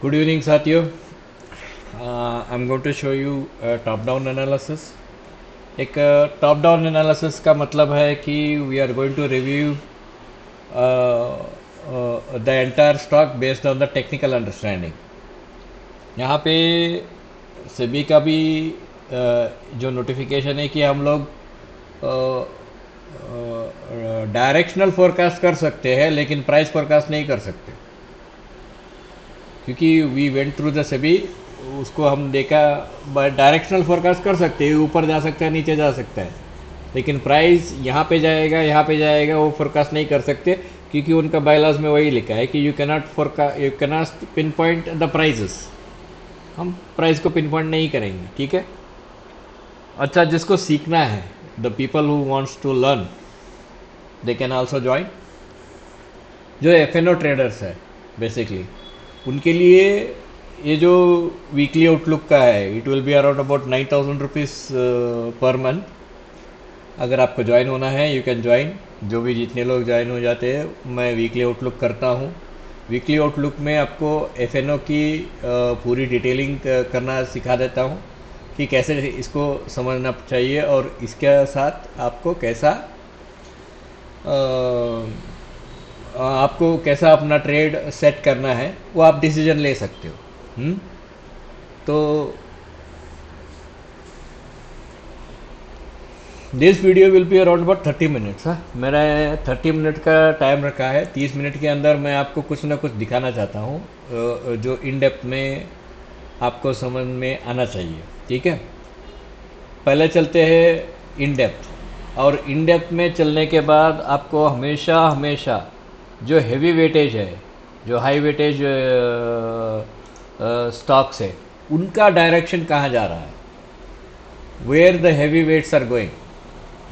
Good evening साथियों। I am going to show you top down analysis. एक top down analysis का मतलब है कि we are going to review the entire stock based on the technical understanding. यहाँ पे सेबी का भी जो नोटिफिकेशन है कि हम लोग डायरेक्शनल फोरकास्ट कर सकते हैं लेकिन प्राइस फोरकास्ट नहीं कर सकते, क्योंकि we went through the SEBI. उसको हम देखा, डायरेक्शनल फोरकास्ट कर सकते हैं, ऊपर जा सकता है नीचे जा सकता है, लेकिन प्राइस यहाँ पे जाएगा यहाँ पे जाएगा वो फोरकास्ट नहीं कर सकते, क्योंकि उनका बायलॉज में वही लिखा है कि you cannot pinpoint the prices. हम प्राइस को पिन पॉइंट नहीं करेंगे, ठीक है। अच्छा, जिसको सीखना है, the people who wants to learn, they can also join. जो एफ ट्रेडर्स है बेसिकली, उनके लिए ये जो वीकली आउटलुक का है, it will be around about 9,000 rupees per month. अगर आपको ज्वाइन होना है यू कैन ज्वाइन। जो भी जितने लोग ज्वाइन हो जाते हैं, मैं वीकली आउटलुक करता हूँ। वीकली आउटलुक में आपको एफ की पूरी डिटेलिंग करना सिखा देता हूँ कि कैसे इसको समझना चाहिए और इसके साथ आपको कैसा अपना ट्रेड सेट करना है, वो आप डिसीजन ले सकते हो। तो this video will be around about 30 minutes. हाँ, मेरा 30 मिनट का टाइम रखा है। 30 मिनट के अंदर मैं आपको कुछ ना कुछ दिखाना चाहता हूँ जो इन डेप्थ में आपको समझ में आना चाहिए, ठीक है। पहले चलते हैं इन डेप्थ, और इन डेप्थ में चलने के बाद आपको हमेशा हमेशा जो हेवी वेटेज है, जो हाई वेटेज स्टॉक्स है, उनका डायरेक्शन कहाँ जा रहा है, where the heavy weights are going,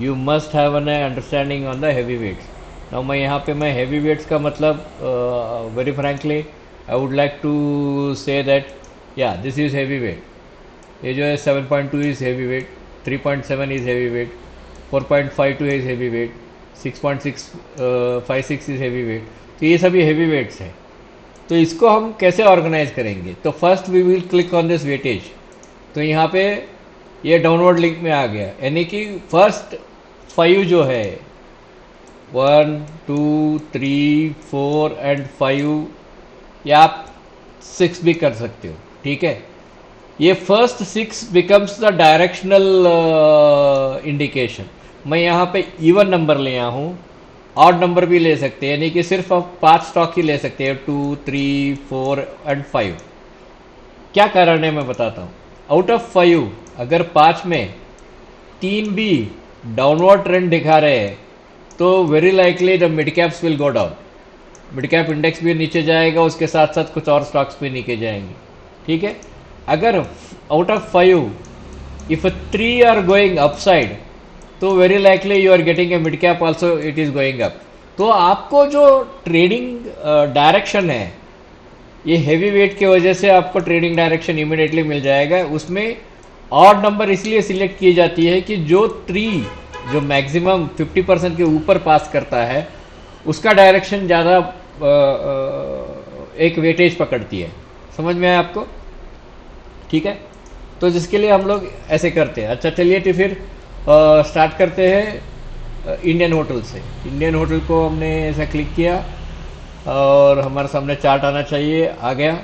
you must have an understanding on the heavy weights. Now मैं यहाँ पे मैं हेवी वेट्स का मतलब very frankly I would like to say that या दिस इज़ हेवी वेट। ये जो है 7.2 is heavy weight, 3.7 is heavy weight, 4.52 is heavy weight, 6.656 is heavy weight. तो ये सभी हेवी वेट्स हैं। तो इसको हम कैसे ऑर्गेनाइज करेंगे? तो first we will click on this weightage. तो यहाँ पे ये डाउनवर्ड लिंक में आ गया, यानी कि फर्स्ट 5 जो है 1 2 3 4 एंड 5, या आप 6 भी कर सकते हो, ठीक है। ये first 6 becomes the directional indication. मैं यहाँ पे इवन नंबर ले आया हूँ, ऑड नंबर भी ले सकते हैं, यानी कि सिर्फ आप 5 स्टॉक ही ले सकते हैं, 2 3 4 एंड 5। क्या कारण है मैं बताता हूँ। आउट ऑफ 5 अगर 5 में 3 भी डाउनवर्ड ट्रेंड दिखा रहे हैं, तो very likely the mid caps will go down. Mid cap index भी नीचे जाएगा, उसके साथ साथ कुछ और स्टॉक्स भी नीचे जाएंगे, ठीक है। अगर out of 5 if 3 are going upside, तो very likely you are getting a mid cap also it is going up. तो आपको जो ट्रेडिंग डायरेक्शन है, ये हेवी वेट की वजह से आपको ट्रेडिंग डायरेक्शन इमीडिएटली मिल जाएगा। उसमें ऑड नंबर इसलिए सिलेक्ट की जाती है कि जो 3 जो मैक्सिमम 50% के ऊपर पास करता है, उसका डायरेक्शन ज़्यादा एक वेटेज पकड़ती है। समझ में आया आपको? ठीक है। तो जिसके लिए हम लोग ऐसे करते हैं। अच्छा चलिए, तो फिर स्टार्ट करते हैं इंडियन होटल से। इंडियन होटल को हमने ऐसा क्लिक किया और हमारे सामने चार्ट आना चाहिए, आ गया,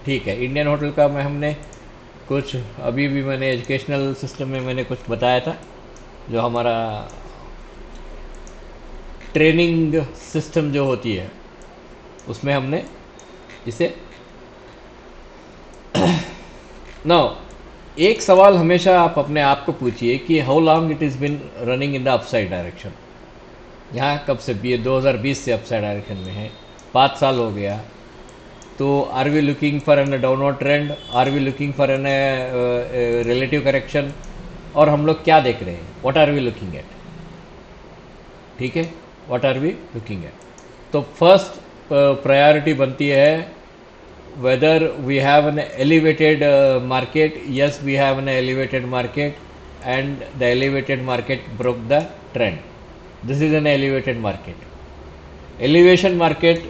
ठीक है। इंडियन होटल का मैं हमने कुछ अभी भी मैंने एजुकेशनल सिस्टम में मैंने कुछ बताया था, जो हमारा ट्रेनिंग सिस्टम जो होती है, उसमें हमने इसे नो, एक सवाल हमेशा आप अपने आप को पूछिए कि how long it is been running in the upside direction. यहाँ कब से 2020 से अपसाइड डायरेक्शन में है, 5 साल हो गया। तो are we looking for an downward trend, are we looking for an relative correction, और हम लोग क्या देख रहे हैं, what are we looking at, ठीक है। What are we looking at. तो फर्स्ट प्रायोरिटी बनती है whether we have an elevated market. Yes, we have an elevated market, and the elevated market broke the trend. This is an elevated market. Elevation market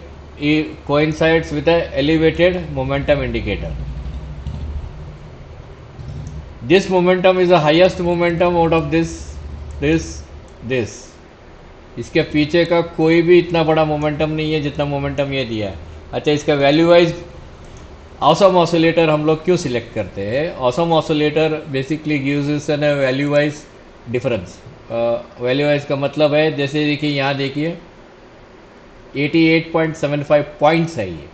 coincides with a elevated momentum indicator. This momentum is the highest momentum out of this. इसके पीछे का कोई भी इतना बड़ा momentum नहीं है जितना मोमेंटम ये दिया है. अच्छा, इसका वैल्यू वाइज ऑसम ऑसिलेटर हम लोग क्यों सिलेक्ट करते हैं? Awesome oscillator basically gives us an value wise difference. Value wise का मतलब है, जैसे देखिए यहाँ देखिए 88.75 पॉइंट्स है ये.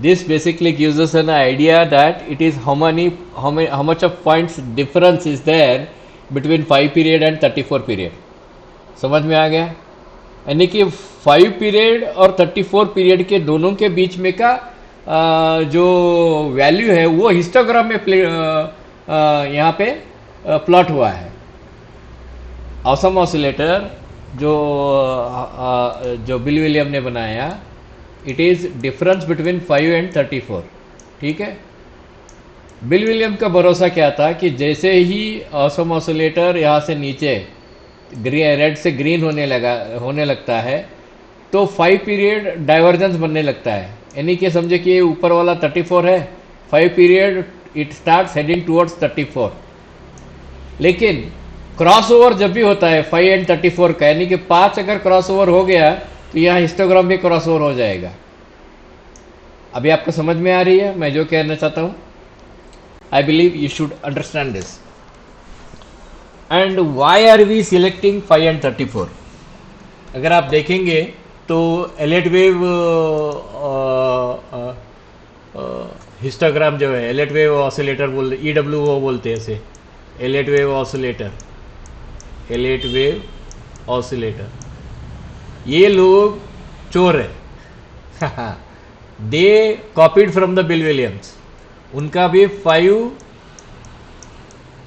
This basically gives us an idea that it is how much of points difference is there between 5 period and 34 period. समझ में आ गया? यानी कि 5 पीरियड और 34 पीरियड के दोनों के बीच में का जो वैल्यू है वो हिस्टोग्राम में यहाँ पे प्लॉट हुआ है. ऑसम ऑसिलेटर जो बिल विलियम ने बनाया, it is difference between 5 and 34. ठीक है. बिल विलियम का भरोसा क्या था कि जैसे ही ऑसम ऑसिलेटर यहाँ से नीचे रेड से ग्रीन होने लगता है तो 5 पीरियड डाइवर्जेंस बनने लगता है. यानी कि समझे कि ये ऊपर वाला 34 है, 5 period it starts heading towards 34. लेकिन क्रॉसओवर जब भी होता है 5 एंड 34 का, यानी कि 5 अगर क्रॉसओवर हो गया तो यहाँ हिस्टोग्राम भी क्रॉसओवर हो जाएगा. अभी आपको समझ में आ रही है मैं जो कहना चाहता हूँ? I believe you should understand this. And why are we selecting 5 and 34? अगर आप देखेंगे तो एलेट वेव हिस्टोग्राम जो है, एलेट वेव ऑसिलेटर EWO बोलते हैं इसे, एलेट वेव ऑसिलेटर. ये लोग चोर है. दे copied from the bill Williams. उनका भी 5,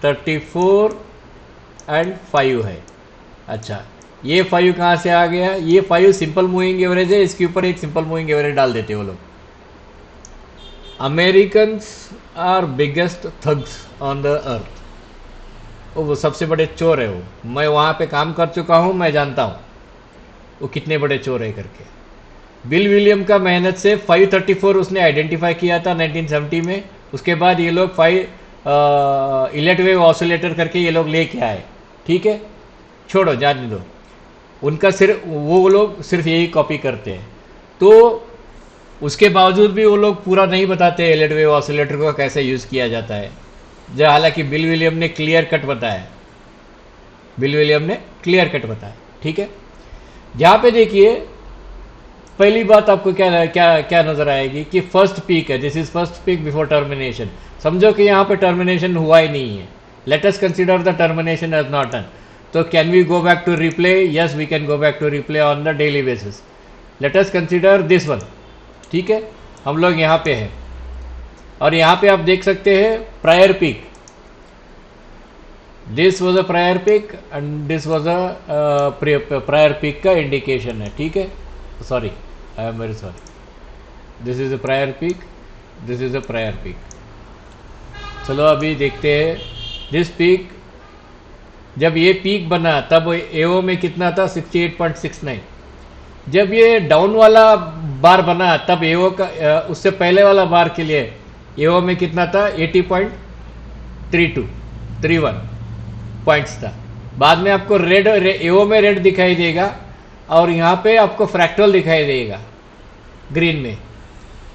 34 एंड 5 है. अच्छा, ये 5 कहाँ से आ गया? ये 5 सिंपल मूविंग एवरेज है, इसके ऊपर एक सिंपल मूविंग एवरेज डाल देते वो लोग. Americans are biggest thugs on the earth. वो सबसे बड़े चोर है वो. मैं वहाँ पे काम कर चुका हूँ, मैं जानता हूँ वो कितने बड़े चोर है करके. बिल विलियम का मेहनत से 534 उसने आइडेंटिफाई किया था 1970 में. उसके बाद ये लोग 5 इलेट वेव ऑसिलेटर करके ये लोग लेके आए. ठीक है, छोड़ो, जाने दो. उनका सिर्फ वो लोग सिर्फ यही कॉपी करते हैं. तो उसके बावजूद भी वो लोग पूरा नहीं बताते इलेट वेव ऑसिलेटर को कैसे यूज़ किया जाता है, जो हालांकि बिल विलियम ने क्लियर कट बताया. ठीक है. जहाँ पे देखिए पहली बात आपको क्या नजर आएगी कि फर्स्ट पीक है. This is first peak before termination. समझो कि यहाँ पे टर्मिनेशन हुआ ही नहीं है. Let us consider the termination as not done. तो can we go back to replay? Yes, we can go back to replay on the daily basis. Let us consider this one. ठीक है, हम लोग यहाँ पे हैं और यहाँ पे आप देख सकते हैं prior peak. This was a prior peak and this was a prior peak का इंडिकेशन है. ठीक है, sorry, I am very sorry. This is a prior peak, this is a prior peak. चलो अभी देखते हैं. दिस पीक, जब ये पीक बना तब एओ में कितना था? 68.69. जब ये डाउन वाला बार बना तब एओ का उससे पहले वाला बार के लिए एओ में कितना था? 80.31 पॉइंट्स था. बाद में आपको रेड एओ में रेड दिखाई देगा और यहाँ पे आपको फ्रैक्टल दिखाई देगा ग्रीन में.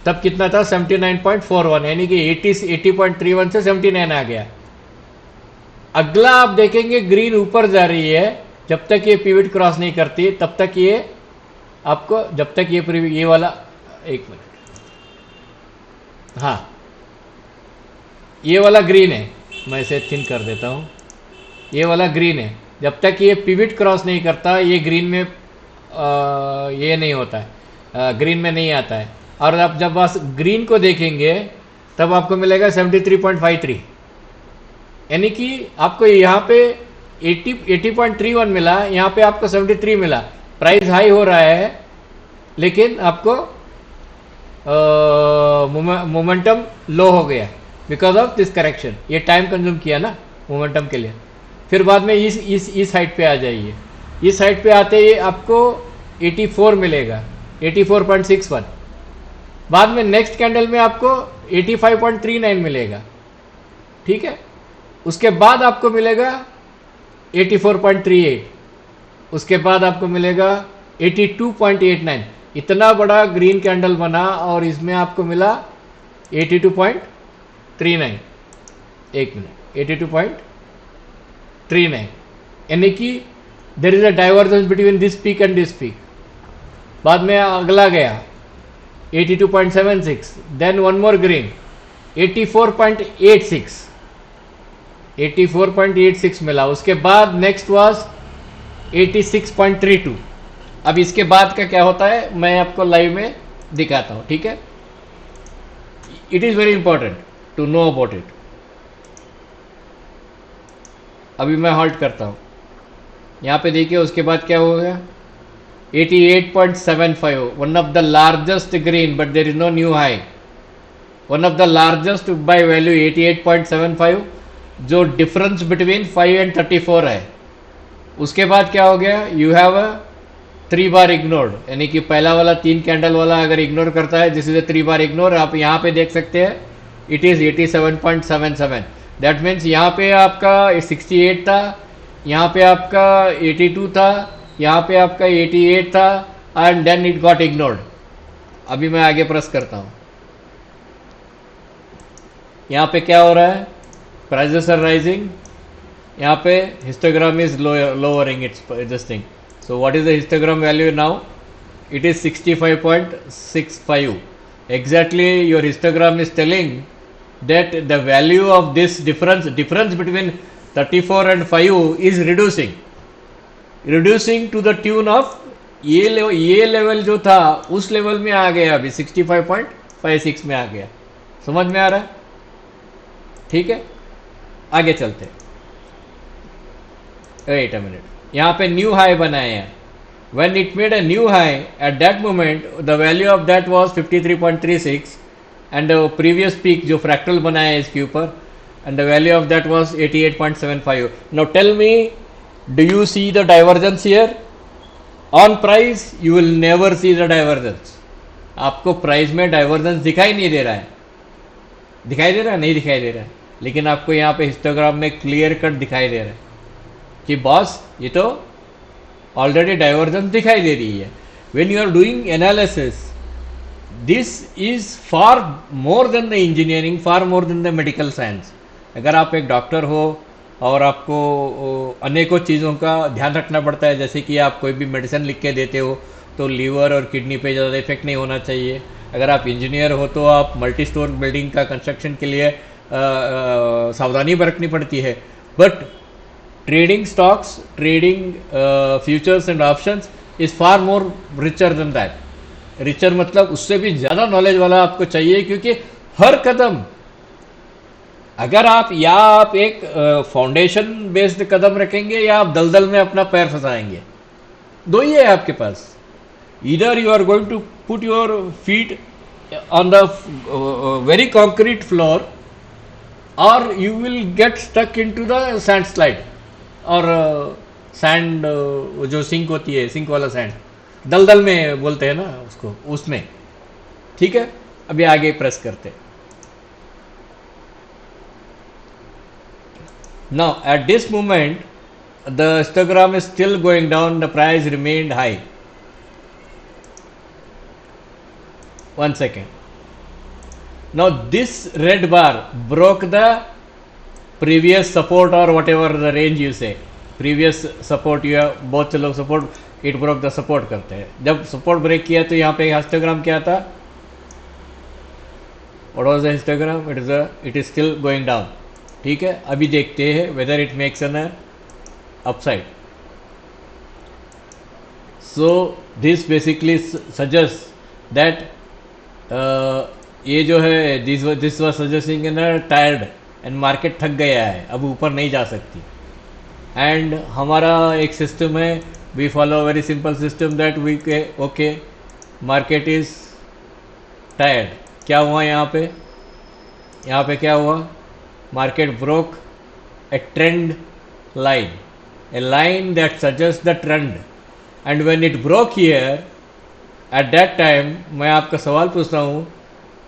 तब कितना था? 79.41, यानी कि 80.31 से 79 आ गया. अगला आप देखेंगे ग्रीन ऊपर जा रही है. जब तक ये पिवट क्रॉस नहीं करती तब तक ये आपको, जब तक ये वाला, एक मिनट, हाँ, ये वाला ग्रीन है, मैं इसे थिन कर देता हूँ. ये वाला ग्रीन है. जब तक ये पिवट क्रॉस नहीं करता ये ग्रीन में ये नहीं होता है, ग्रीन में नहीं आता है. और आप जब बस ग्रीन को देखेंगे तब आपको मिलेगा 73.53, यानी कि आपको यहाँ पे 80.31 मिला, यहाँ पे आपको 73 मिला. प्राइस हाई हो रहा है लेकिन आपको मोमेंटम लो हो गया बिकॉज ऑफ दिस करेक्शन. ये टाइम कंज्यूम किया ना मोमेंटम के लिए. फिर बाद में इस साइड पे आ जाइए. इस साइड पे आते ही आपको 84 मिलेगा. 84.61। बाद में नेक्स्ट कैंडल में आपको 85.39 मिलेगा, ठीक है। उसके बाद आपको मिलेगा 84.38, उसके बाद आपको मिलेगा 82.89। इतना बड़ा ग्रीन कैंडल बना और इसमें आपको मिला 82.39। एक मिनट, 82.39, यानी कि there is a divergence between this peak and this peak. बाद में अगला गया 82.76, देन वन मोर ग्रीन 84.86, 84.86 मिला। उसके बाद नेक्स्ट वाज 86.32। अब इसके बाद का क्या होता है मैं आपको लाइव में दिखाता हूं, ठीक है। It is very important to know about it. अभी मैं हॉल्ट करता हूं, यहां पे देखिए। उसके बाद क्या हो गया 88.75, one of the largest green, but there is no new high. One of the largest by value 88.75, जो डिफरेंस बिटवीन 5 एंड 34 है। उसके बाद क्या हो गया, you have a 3 bar ignored, यानी कि पहला वाला 3 कैंडल वाला अगर इग्नोर करता है, this is a 3 bar ignore. आप यहां पे देख सकते हैं इट इज 87.77। दैट मीन्स यहां पे आपका 68 था, यहां पे आपका 82 था, यहां पे आपका 88 था, and then it got ignored. अभी मैं आगे प्रेस करता हूं, यहां पे क्या हो रहा है, प्राइजेस आर राइजिंग, यहाँ पे histogram is lowering its this thing. So what is the histogram value now? It is 65.65. Exactly, your histogram is telling that the value of this difference between 34 and 5 is reducing to the tune of ये level जो था उस level में आ गया, अभी 65.56 में आ गया। समझ में आ रहा है, ठीक है। आगे चलते, वेट अ मिनट। यहाँ पे न्यू हाई बनाए हैं। When it made a new high at that moment the value of that was 53.36 and previous peak जो फ्रैक्टल बनाया है इसके ऊपर, and the value of that was 88.75। Now tell me, do you see the divergence here? On price you will never see the divergence. आपको price में divergence दिखाई नहीं दे रहा है, दिखाई दे रहा है? नहीं दिखाई दे रहा है, लेकिन आपको यहाँ पे हिस्टोग्राम में क्लियर कट दिखाई दे रहा है कि बॉस ये तो ऑलरेडी डाइवर्जेंस दिखाई दे रही है। When you are doing analysis, this is far more than the engineering, far more than the medical science. अगर आप एक डॉक्टर हो और आपको अनेकों चीज़ों का ध्यान रखना पड़ता है, जैसे कि आप कोई भी मेडिसिन लिख के देते हो तो लीवर और किडनी पे ज़्यादा इफेक्ट नहीं होना चाहिए। अगर आप इंजीनियर हो तो आप मल्टी स्टोर बिल्डिंग का कंस्ट्रक्शन के लिए सावधानी बरतनी पड़ती है। But trading stocks, trading futures and options is far more richer than that. richer मतलब उससे भी ज़्यादा नॉलेज वाला आपको चाहिए, क्योंकि हर कदम अगर आप एक फाउंडेशन बेस्ड कदम रखेंगे या आप दलदल में अपना पैर फंसाएंगे, दो ही है आपके पास। Either you are going to put your feet on the very concrete floor, और you will get stuck into the sand slide, और सैंड जो सिंक होती है, सिंक वाला सैंड, दलदल में बोलते हैं ना उसको, उसमें। ठीक है, अभी आगे प्रेस करते। Now at this moment the histogram is still going down, the price remained high. 1 second. Now this red bar broke the previous support or whatever the range you say, previous support you have, बहुत से लोग support, it broke the support करते हैं। जब support break किया तो यहाँ पे histogram क्या था? What was the histogram? It is still going down. ठीक है, अभी देखते हैं whether it makes an upside. So this basically suggests that ये जो है this was suggesting in a tired and market थक गया है, अब ऊपर नहीं जा सकती। एंड हमारा एक सिस्टम है, we follow very simple system that we okay market is tired. क्या हुआ यहाँ पे क्या हुआ? Market broke a trend line, a line that suggest the trend, and when it broke here at that time मैं आपका सवाल पूछता हूँ,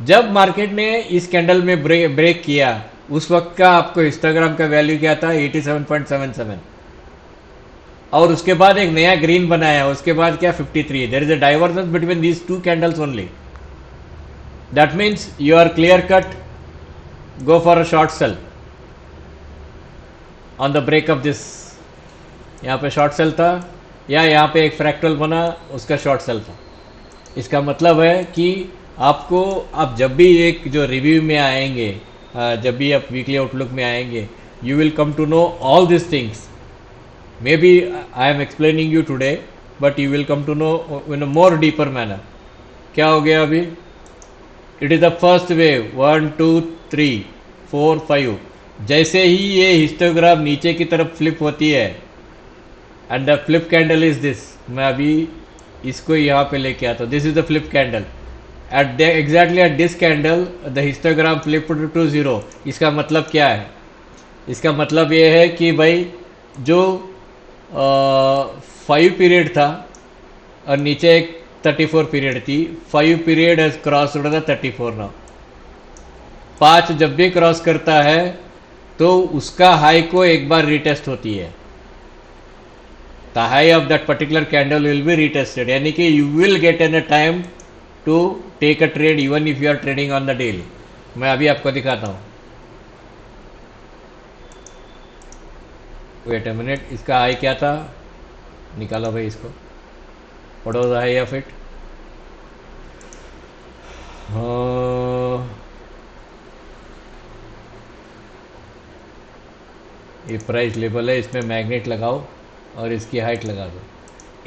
जब मार्केट ने इस कैंडल में ब्रेक किया, उस वक्त का आपको हिस्टोग्राम का वैल्यू क्या था? 87.77। और उसके बाद एक नया ग्रीन बनाया, उसके बाद क्या? 53। There is a divergence between these two candles only. That means you are clear cut go for a short sell on the break of this. यहाँ पे शॉर्ट सेल था, या यहाँ पे एक फ्रैक्टल बना, उसका शॉर्ट सेल था। इसका मतलब है कि आपको, आप जब भी एक जो रिव्यू में आएंगे, जब भी आप वीकली आउटलुक में आएंगे, you will come to know all this things. Maybe I am explaining you today, but you will come to know in a more deeper manner. क्या हो गया अभी? It is the first wave, 1 2 3 4 5। जैसे ही ये histograph नीचे की तरफ फ्लिप होती है, and the flip candle is this. मैं अभी इसको यहाँ पे लेके आता हूँ। This is the flip candle. At exactly at this candle the histogram flip to 0। इसका मतलब क्या है? इसका मतलब ये है कि भाई जो 5 पीरियड था और नीचे एक 34 पीरियड थी, 5 period has cross the 34 now. 5 जब भी क्रॉस करता है तो उसका हाई को एक बार रिटेस्ट होती है। The high of that particular candle will be retested, यानी कि you will get in a time to take a trade even if you are trading on the daily। मैं अभी आपको दिखाता हूँ। वेट अ मिनट, इसका हाई क्या था? निकालो भाई इसको। What was the high of it? ये प्राइस लेवल है, इसमें मैग्नेट लगाओ और इसकी हाइट लगा दो।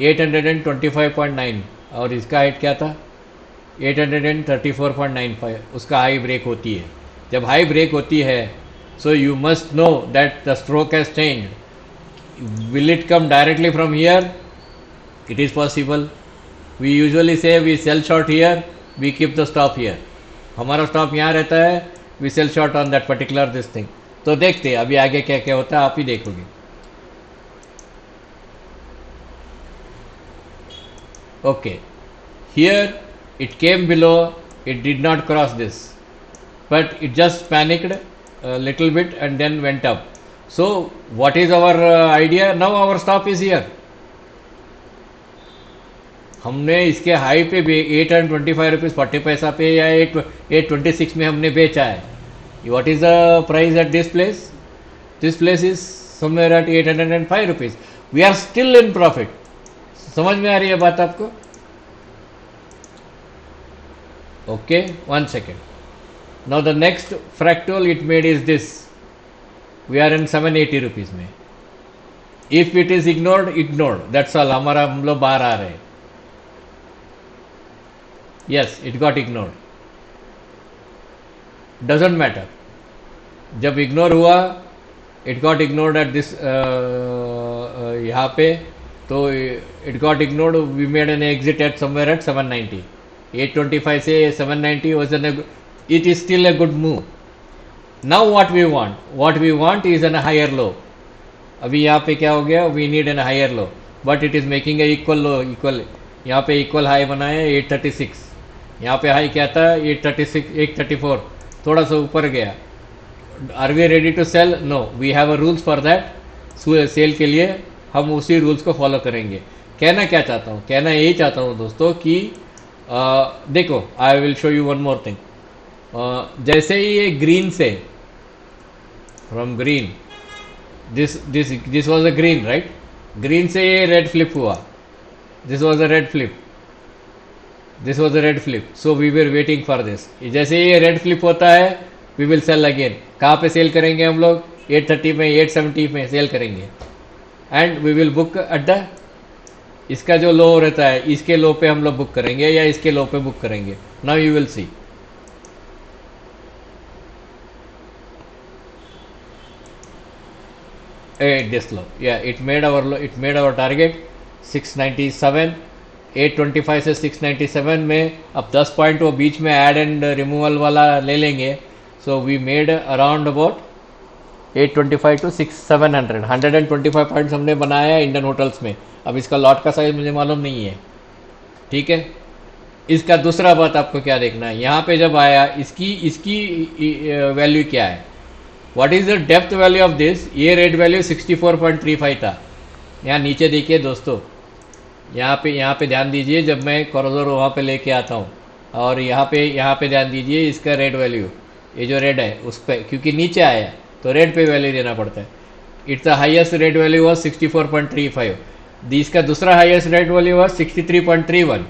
825.9। और इसका हाइट क्या था? 834.95। उसका हाई ब्रेक होती है। जब हाई ब्रेक होती है, so you must know that the stroke has changed. Will it come directly from here? It is possible. We usually say we sell short here, we keep the stop here. हमारा stop यहाँ रहता है, we sell short on that particular this thing. तो देखते हैं अभी आगे क्या क्या होता है, आप ही देखोगे। Okay, here it came below, it did not cross this, but it just panicked a little bit and then went up. So what is our idea? Now our stop is here। हमने इसके high पे भी 825 rupees 40 पैसा पे या 826 में हमने बेचा है। What is the price at this place? This place is somewhere at 805 rupees। We are still in profit। समझ में आ रही है बात आपको? Okay, 1 second. Now the next fractal it made is this. We are in 780 rupees में। If it is ignored that's all. हमारा हम लोग बाहर आ रहे हैं। Yes, it got ignored, doesn't matter. जब इग्नोर हुआ, it got ignored at this, यहाँ पे तो it got ignored. We made an exit at somewhere at 790। 825 से 790 was an, it is still a good move. Now what we want is an higher low. अभी यहाँ पे क्या हो गया? We need an higher low, but it is making a equal low. Equal, यहाँ पे equal high बनाया 836। यहाँ पे हाई क्या था? 836, 834, थोड़ा सा ऊपर गया। Are we ready to sell? No, we have a rules for that. Sell के लिए हम उसी रूल्स को फॉलो करेंगे। कहना क्या चाहता हूँ? कहना यही चाहता हूँ दोस्तों कि देखो, I will show you one more thing. जैसे ही ये ग्रीन से, from green, this was a green, right? Green से ये रेड फ्लिप हुआ। This was a red flip, this was a red flip. So we were waiting for this. जैसे ये red flip होता है, वी विल सेल अगेन। कहाँ पे cell करेंगे हम लोग? 830 में, 870 में सेल करेंगे। And we will book at the, इसका जो लो रहता है, इसके लो पे हम लोग बुक करेंगे या इसके लो पे बुक करेंगे। Now you will see. This low, या इट मेड आवर टारगेट 697। 825 से 697 में अब 10 पॉइंट वो बीच में ऐड एंड रिमूवल वाला ले लेंगे। So we made around about 825 to 700, 125 points हमने बनाया है इंडियन होटल्स में। अब इसका लॉट का साइज मुझे मालूम नहीं है, ठीक है? इसका दूसरा बात आपको क्या देखना है, यहाँ पे जब आया इसकी इसकी वैल्यू क्या है, what is the depth value of this, ये रेड वैल्यू 64.35 था। यहाँ नीचे देखिए दोस्तों, यहाँ पे ध्यान दीजिए, जब मैं कॉरिडोर वहाँ पे लेके आता हूँ और यहाँ पे ध्यान दीजिए, इसका रेड वैल्यू, ये जो रेड है उस पर, क्योंकि नीचे आया तो रेड पे वैल्यू देना पड़ता है। It's the highest red value was 64.35, इसका दूसरा हाईएस्ट रेड वैल्यू वॉज 63.31,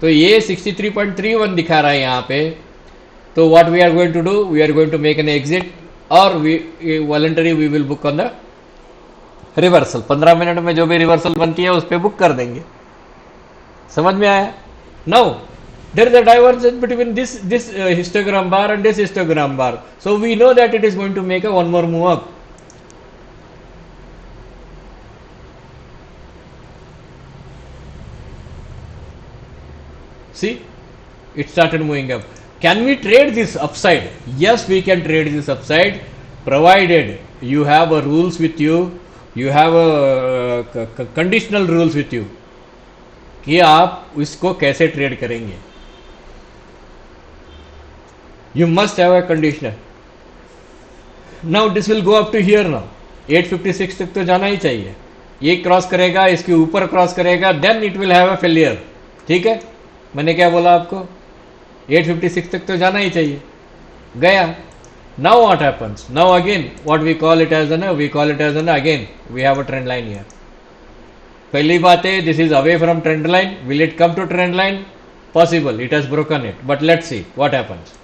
तो ये 63.31 दिखा रहा है यहाँ पे। तो what we are going to do, we are going to make an exit और voluntary we will book on the reversal. 15 minute में जो भी रिवर्सल बनती है उस पर बुक कर देंगे। समझ में आया? Now there is a divergence between this histogram bar and this histogram bar, so we know that it is going to make a one more move up. See, it started moving up. Can we trade this upside? Yes, we can trade this upside, provided you have a rules with you, you have a conditional rules with you कि आप इसको कैसे trade करेंगे। You must have a conditioner. Now this will go up to here now. 856 तक तो जाना ही चाहिए। ये क्रॉस करेगा, इसके ऊपर क्रॉस करेगा, then it will have a failure. ठीक है, मैंने क्या बोला आपको, 856 तक तो जाना ही चाहिए, गया। Now what happens? Now again what we call it as we call it as again we have a trend line here. पहली बात है, this is away from trend line. Will it come to trend line? Possible. It has broken it, but let's see what happens.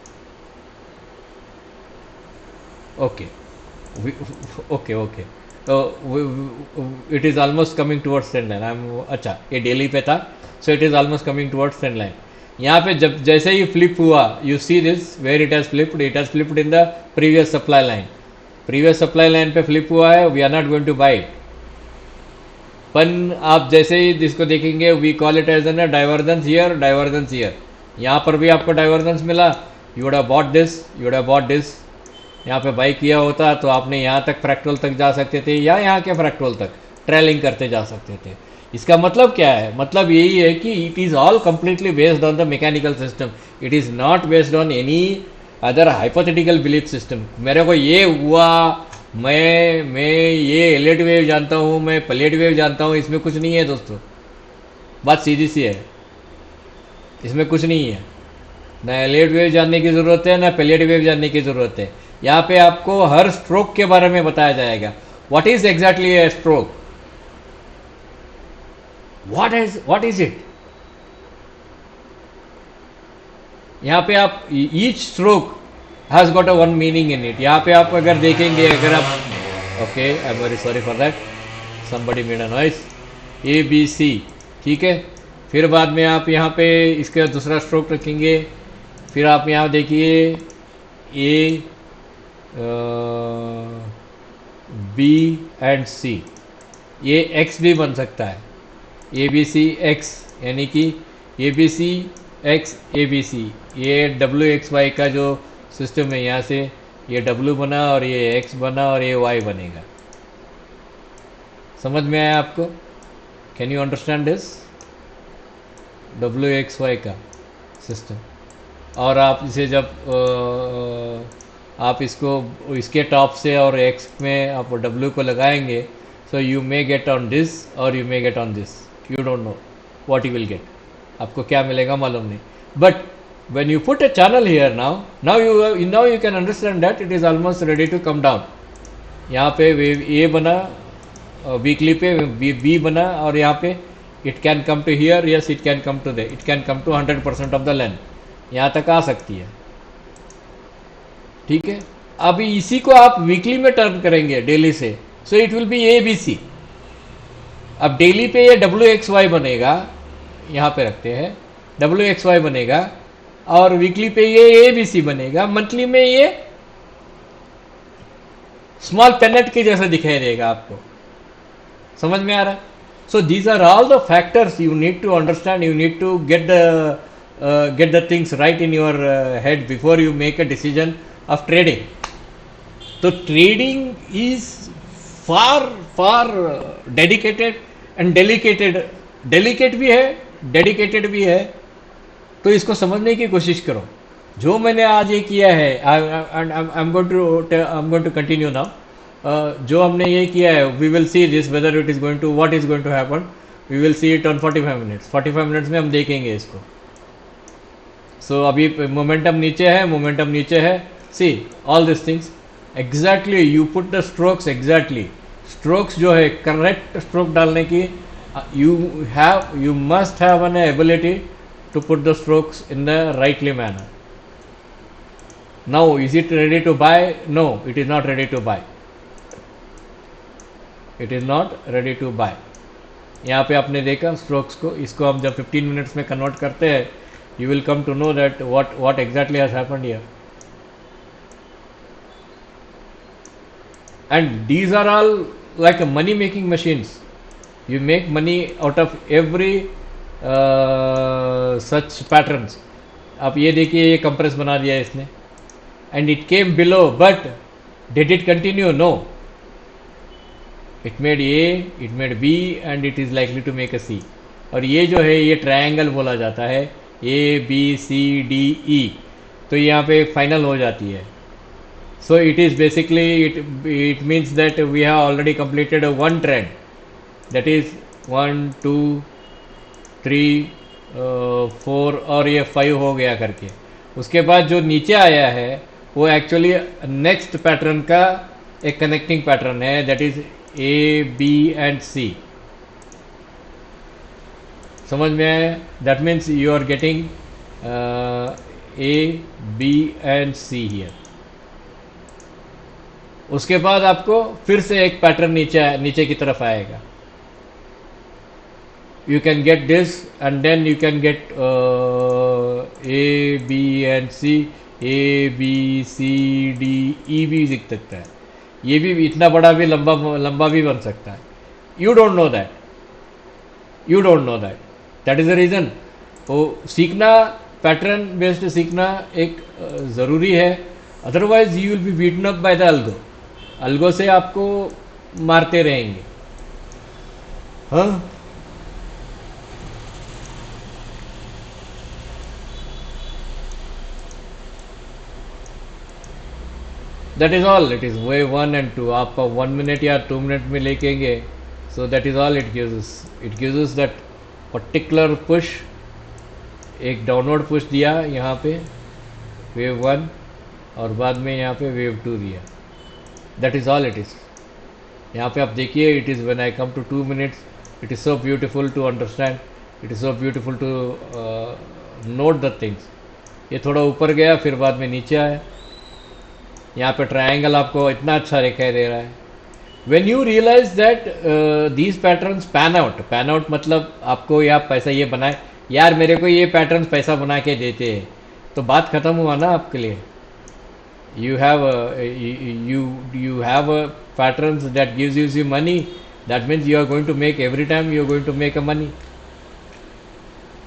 Okay, okay. तो it is almost coming towards trend line. अच्छा, ये daily पे था, so it is almost coming towards trend line. यहाँ पे जब जैसे ही flip हुआ, you see this where it has flipped in the previous supply line पे फ्लिप हुआ है, we are not going to buy it. पर आप जैसे ही इसको देखेंगे, we call it as a divergence here. यहाँ पर भी आपको divergence मिला, you would have bought this. यहाँ पे बाई किया होता तो आपने यहाँ तक फ्रैक्टल तक जा सकते थे, या यहाँ के फ्रैक्टल तक ट्रेलिंग करते जा सकते थे। इसका मतलब क्या है, मतलब यही है कि it is all completely based on the mechanical system, it is not based on any other hypothetical belief system. मेरे को ये हुआ, मैं ये एलियट वेव जानता हूँ, मैं प्लेट वेव जानता हूँ, इसमें कुछ नहीं है दोस्तों। बात सीधी सी है, इसमें कुछ नहीं है। ना एलियट वेव जानने की ज़रूरत है, ना प्लेट वेव जानने की ज़रूरत है। यहाँ पे आपको हर स्ट्रोक के बारे में बताया जाएगा। What is exactly A stroke, what is it. यहाँ पे आप each stroke has got a one meaning in it. यहाँ पे आप अगर देखेंगे, अगर आप okay, I am very sorry for that, somebody made a noise, ABC, ठीक है। फिर बाद में आप यहाँ पे इसका दूसरा स्ट्रोक रखेंगे, फिर आप यहाँ देखिए A, B एंड C, ये X भी बन सकता है, ABC X, यानी कि ABC X ABC, ये WXY का जो सिस्टम है, यहाँ से ये W बना और ये X बना और ये Y बनेगा। समझ में आया आपको? Can you understand this WXY का सिस्टम? और आप इसे जब आप इसको इसके टॉप से और X में आप W को लगाएंगे, so you may get on this और you may get on this, you don't know what you will get, आपको क्या मिलेगा मालूम नहीं। But when you put a channel here now you can understand that it is almost ready to come down. यहाँ पे wave A बना, weekly पे B बना, और यहाँ पे it can come to here, yes it can come to there, it can come to 100% of the length, यहाँ तक आ सकती है। ठीक है, अभी इसी को आप वीकली में टर्न करेंगे डेली से, सो इट विल बी ABC। अब डेली पे ये WXY बनेगा, यहाँ पे रखते हैं WXY बनेगा, और वीकली पे ये ABC बनेगा, मंथली में ये स्मॉल पेनेट के जैसा दिखाई देगा आपको। समझ में आ रहा है? So these are all the factors you need to understand, you need to get the things right in your head before you make a decision of trading. तो trading is far dedicated and delicated, delicate भी है, dedicated भी है, तो इसको समझने की कोशिश करो। जो मैंने आज ये किया है, I am going to continue now. जो हमने ये किया है, we will see this whether it is going to what is going to happen, we will see it on 45 minutes. 45 minutes में हम देखेंगे इसको। सो अभी मोमेंटम नीचे है, मोमेंटम नीचे है। See all this things exactly, you put the strokes exactly. Strokes जो है करेक्ट स्ट्रोक डालने की, you must have an ability to put the strokes in the rightly manner. Now is it ready to buy? No, it is not ready to buy. It is not ready to buy. यहाँ पे आपने देखा strokes को, इसको हम जब 15 minutes में convert करते हैं, you will come to know that what exactly has happened here. And these are all like money making machines. You make money out of every such patterns. आप ये देखिए, ये कंप्रेस बना दिया इसने, and it came below, but did it continue? No. It made A, it made B, and it is likely to make a C. और ये जो है ये ट्रायंगल बोला जाता है, A B C D E, तो यहाँ पे फाइनल हो जाती है। So it is basically it means that we have already completed a one trend. That is 1 2 3 4 और ये 5 हो गया करके। उसके बाद जो नीचे आया है वो एक्चुअली नेक्स्ट पैटर्न का एक कनेक्टिंग पैटर्न है, that is A B and C. समझ में आया? That means you are getting A B and C here. उसके बाद आपको फिर से एक पैटर्न नीचे की तरफ आएगा। You can get this and then you can get A, B and C, A, B, C, D, E भी दिख सकता है। ये भी इतना बड़ा भी लंबा भी बन सकता है। You don't know that. You don't know that. That is the reason. तो सीखना, पैटर्न बेस्ड सीखना एक ज़रूरी है। Otherwise you will be beaten up by the algo. Algo से आपको मारते रहेंगे। हाँ, that is all. It is way 1 and 2। आप 1 मिनट या 2 मिनट में लेकेंगे। So that is all it gives us that particular push. एक डाउनवर्ड पुश दिया यहाँ पे वेव 1 और बाद में यहाँ पे वेव 2 दिया। That is all it is. यहाँ पे आप देखिए, it is when I come to 2 minutes, it is so beautiful to understand, it is so beautiful to note the things. ये थोड़ा ऊपर गया, फिर बाद में नीचे आया। यहाँ पे ट्रायंगल आपको इतना अच्छा दिखाई दे रहा है। When you realise that these patterns pan out मतलब आपको या पैसा ये बनाए, यार मेरे को ये पैटर्न्स पैसा बना के देते हैं, तो बात खत्म हुआ ना आपके लिए। you have a patterns that gives you money, that means you are going to make every time you are going to make a money।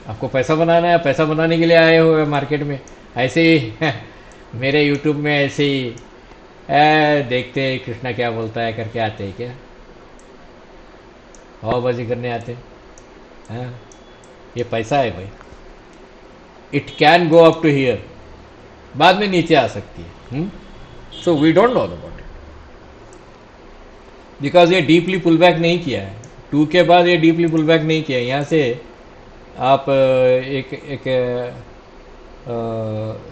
आपको पैसा बनाना है, पैसा बनाने के लिए आए हुए मार्केट में। ऐसे ही मेरे यूट्यूब में ऐसे ही देखते हैं कृष्णा क्या बोलता है करके आते हैं क्या, हवाबाजी करने आते हैं। ये पैसा है भाई। It can go up to here, बाद में नीचे आ सकती है। So we don't know about it, because ये डीपली पुल बैक नहीं किया है। 2 के बाद ये डीपली पुल बैक नहीं किया है। यहाँ से आप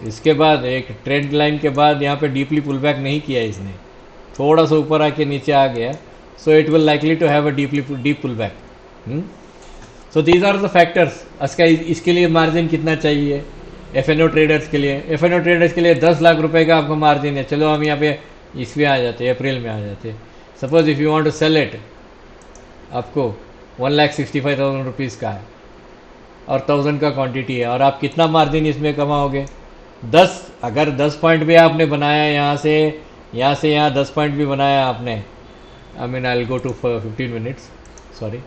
इसके बाद एक ट्रेंड लाइन के बाद यहाँ पे डीपली पुल बैक नहीं किया है इसने, थोड़ा सा ऊपर आके नीचे आ गया। So it will likely to have a deep pull back. So these are the factors. इसके लिए मार्जिन कितना चाहिए एफएनओ ट्रेडर्स के लिए? एफएनओ ट्रेडर्स के लिए 10 लाख रुपए का आपका मार्जिन है। चलो हम यहाँ पे इसमें आ जाते हैं, अप्रैल में आ जाते हैं। Suppose if you want to sell it, आपको 1,65,000 रुपीज़ का है और 1000 का क्वांटिटी है, और आप कितना मार्जिन इसमें कमाओगे? 10। अगर 10 पॉइंट भी आपने बनाया यहाँ से यहाँ 10 पॉइंट भी बनाया आपने, I mean I will go to 15 minutes, sorry.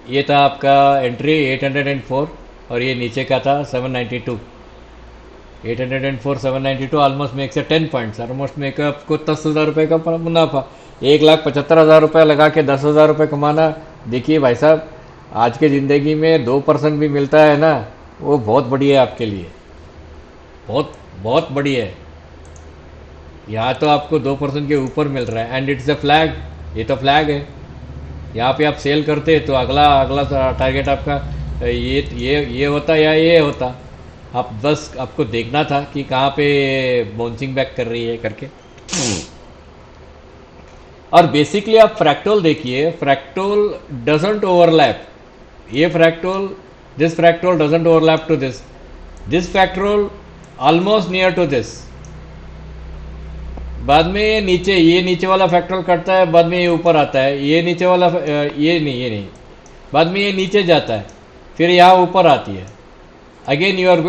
ये था आपका एंट्री 804 और ये नीचे का था 792। 804 792 ऑलमोस्ट मेक से 10 पॉइंट्स, ऑलमोस्ट मेक आपको 10,000 रुपये का मुनाफा। 1,75,000 रुपये लगा के 10,000 रुपये कमाना, देखिए भाई साहब आज के ज़िंदगी में 2% भी मिलता है ना, वो बहुत बढ़िया है आपके लिए, बहुत बहुत बढ़िया है। यहाँ तो आपको 2% के ऊपर मिल रहा है, एंड इट्स अ फ्लैग, ये तो फ्लैग है। यहाँ पे आप सेल करते तो अगला अगला टारगेट आपका ये होता या ये होता। आप बस आपको देखना था कि कहाँ पे बाउंसिंग बैक कर रही है करके। और बेसिकली आप फ्रैक्टल देखिए, फ्रैक्टल डजंट ओवरलैप। ये fractal, this fractal doesn't overlap to this fractal almost near to this. बाद में ये नीचे वाला फैक्टरल कटता है, बाद में ये ऊपर आता है, ये नीचे वाला ये नहीं, बाद में ये नीचे जाता है, फिर यहाँ ऊपर आती है। Again you are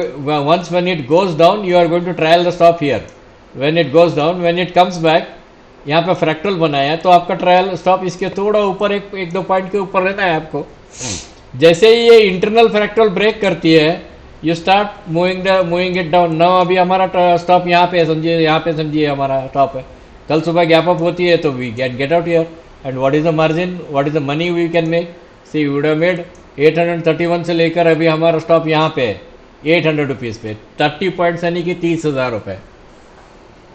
once when it goes down you are going to trial the stop here. When it goes down, when it comes back, यहाँ पे फ्रैक्टल बनाया तो आपका ट्रायल स्टॉप इसके थोड़ा ऊपर एक दो पॉइंट के ऊपर रहना है आपको। जैसे ही ये इंटरनल फ्रैक्टल ब्रेक करती है, you start moving it down. Now अभी हमारा स्टॉप यहाँ पे समझिए, यहाँ पे समझिए हमारा टॉप है। कल सुबह गैप अप होती है तो we get out here. And what is the margin, what is the money we can make, see would have made 831 से लेकर अभी हमारा स्टॉप यहाँ पे है 800 रुपीज़ पे, 30 पॉइंट्स यानी कि 30,000 रुपये।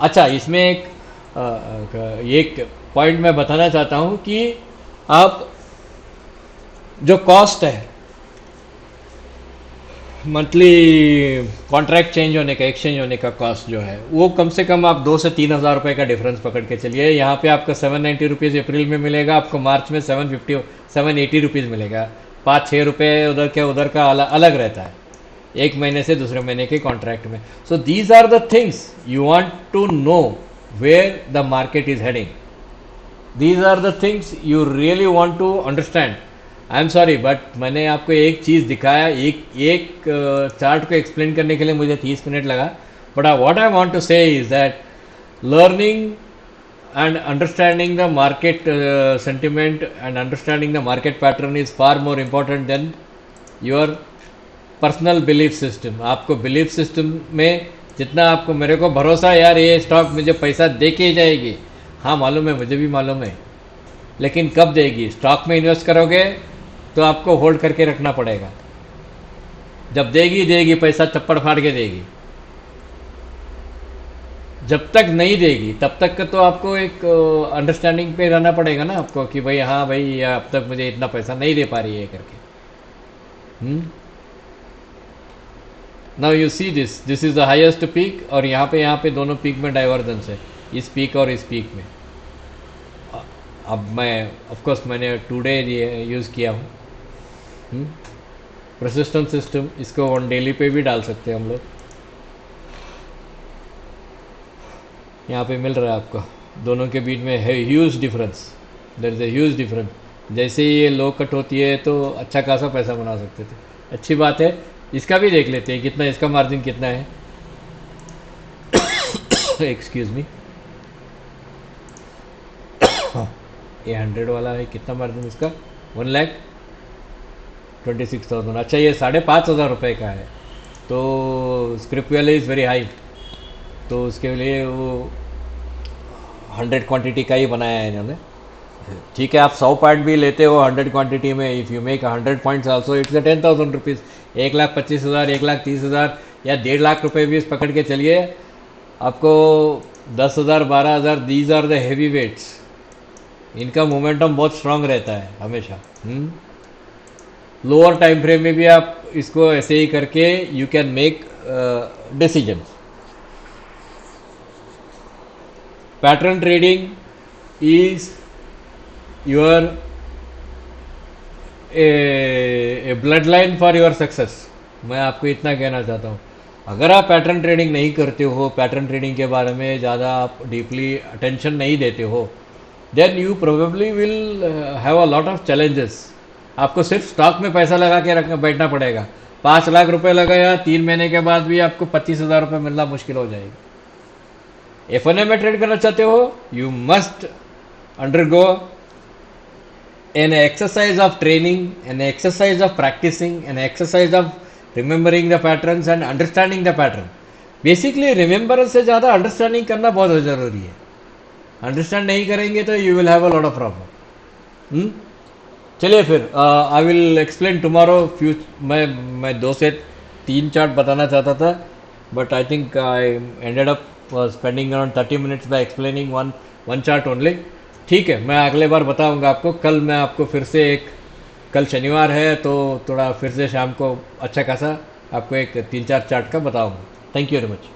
अच्छा, इसमें एक पॉइंट मैं बताना चाहता हूँ कि आप जो कॉस्ट है मंथली कॉन्ट्रैक्ट चेंज होने का, एक्सचेंज होने का कॉस्ट जो है, वो कम से कम आप 2 से 3,000 रुपये का डिफरेंस पकड़ के चलिए। यहाँ पे आपका 790 रुपीज़ अप्रैल में मिलेगा, आपको मार्च में 780 रुपीज़ मिलेगा। 5-6 रुपये उधर का अलग रहता है एक महीने से दूसरे महीने के कॉन्ट्रैक्ट में। So these are the things you want to know where the market is heading. These are the things you really want to understand. I am sorry but मैंने आपको एक चीज़ दिखाया, एक चार्ट को एक्सप्लेन करने के लिए मुझे 30 मिनट लगा। But what I want to say is that learning and understanding the market sentiment and understanding the market pattern is far more important than your personal belief system. आपको belief system में जितना आपको, मेरे को भरोसा है यार ये स्टॉक मुझे पैसा दे के ही जाएगी, हाँ मालूम है, मुझे भी मालूम है, लेकिन कब देगी। स्टॉक में इन्वेस्ट करोगे तो आपको होल्ड करके रखना पड़ेगा, जब देगी पैसा चप्पड़ फाड़ के देगी। जब तक नहीं देगी तब तक तो आपको एक अंडरस्टैंडिंग पे रहना पड़ेगा ना आपको, कि भाई हाँ भाई अब तक मुझे इतना पैसा नहीं दे पा रही है करके। Now you see this is the highest peak, और यहाँ पे दोनों पीक में डाइवर्जेंस है, इस पीक और इस पीक में। अब मैं ऑफकोर्स मैंने 2 डे यूज़ किया हूँ। परसिस्टेंट सिस्टम, इसको 1 डेली पे भी डाल सकते हैं हम लोग। यहाँ पे मिल रहा है आपको, दोनों के बीच में है huge difference, there is a huge difference. जैसे ही ये लो कट होती है तो अच्छा खासा पैसा बना सकते थे। अच्छी बात है, इसका भी देख लेते हैं कितना, इसका मार्जिन कितना है। एक्सक्यूज मी, ये 100 वाला है, कितना मार्जिन इसका, 1,26,000। अच्छा, ये 5,500 रुपये का है, तो script value is very high, तो उसके लिए वो 100 क्वांटिटी का ही बनाया है इन्होंने। ठीक है, आप 100 पॉइंट भी लेते हो 100 क्वांटिटी में, if you make 100 points also it's 10,000 rupees. 1,25,000, 1,30,000 या 1.5 लाख रुपये भी पकड़ के चलिए, आपको 10,000, 12,000, these are the heavy weights. इनका मोमेंटम बहुत स्ट्रांग रहता है हमेशा। लोअर टाइम फ्रेम में भी आप इसको ऐसे ही करके you can make decision. Pattern trading is your A blood line for your success. मैं आपको इतना कहना चाहता हूँ, अगर आप पैटर्न ट्रेडिंग नहीं करते हो, पैटर्न ट्रेडिंग के बारे में ज़्यादा आप डीपली अटेंशन नहीं देते हो, then you probably will have a lot of challenges. आपको सिर्फ स्टॉक में पैसा लगा के रखना बैठना पड़ेगा। 5 लाख रुपए लगाया, 3 महीने के बाद भी आपको 25,000 रुपये मिलना मुश्किल हो जाएगा। एफएनए में ट्रेड करना चाहते हो, you must undergo an exercise of training, an exercise of practicing, an exercise of remembering the patterns and understanding the pattern. Basically remembrance से ज़्यादा अंडरस्टैंडिंग करना बहुत ज़रूरी है। अंडरस्टैंड नहीं करेंगे तो you will have a lot of problem. चलिए फिर I will explain tomorrow few. मैं 2 से 3 चार्ट बताना चाहता था, but I think I ended up spending around 30 minutes by explaining one one chart only. ठीक है, मैं अगले बार बताऊंगा आपको। कल मैं आपको फिर से एक, कल शनिवार है तो थोड़ा फिर से शाम को अच्छा खासा आपको एक 3 4 चार्ट का बताऊंगा। Thank you very much.